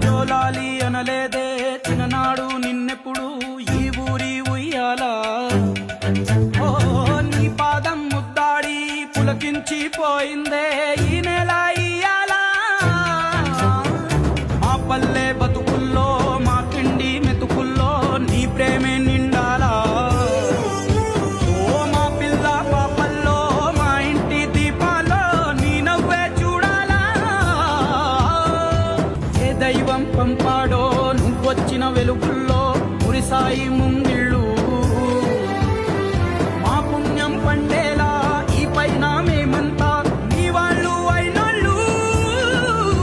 జోలాలి అనలేదే చిన్ననాడు నిన్నెప్పుడు ఈ ఊరి ఉయ్యాలా ఓ నీ పాదం ముద్దాడి పులకించి పోయిందే ఈ నెల ఇయ్యాలా మా పల్లె బతుకుల్లో మా పిండి మెతుకుల్లో నీ ప్రేమే నిండాలా ఓ మా పిల్ల పాపల్లో మా ఇంటి దీపాల్లో నీ నవ్వే చూడాలా ఏ దైవం పంపాడో నువ్వొచ్చిన వెలుగుల్లో మురిసాయి ముంగిళ్ళు